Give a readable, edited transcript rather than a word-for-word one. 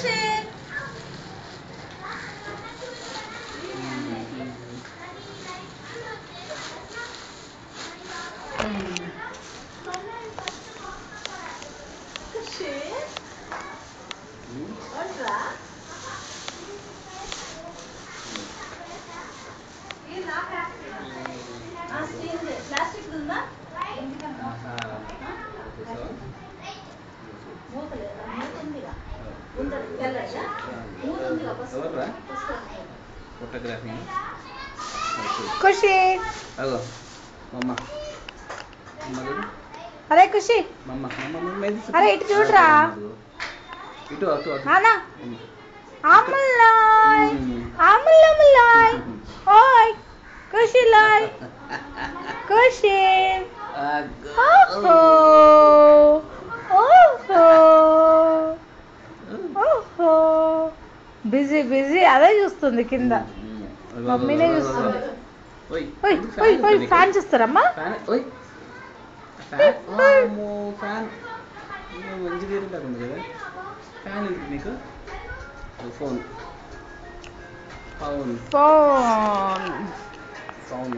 ఖుషి ఖుషి వట్రా ఈ నా plastic plastic ఉందా మూత లేదా మూత ఉందిగా ఉందది తెల్లగా మూత ఉందిగా ఫోటోగ్రఫీ ఖుషి అగో మమ్మ అరే ఖుషి మమ్మ అరే ఇటు చూడరా ఇటు అటు అటు నానా అమలాయ్ అమలాయ్ ఓయ్ ఖుషి లాయ్ ఖుషి ఓహో ఓహో ఓహో బిజీ బిజీ అదే చూస్తుంది కింద మమ్మీనే చూస్తుంది ఓయ్ ఓయ్ ఓయ్ ఫ్యాన్ చూస్తారమ్మా ఫ్యాన్ మంచి తీరుగా ఉంది కదా ఫ్యాన్ ఉంది నీకు ఫోన్ ఫోన్ ఫోన్ ఫోన్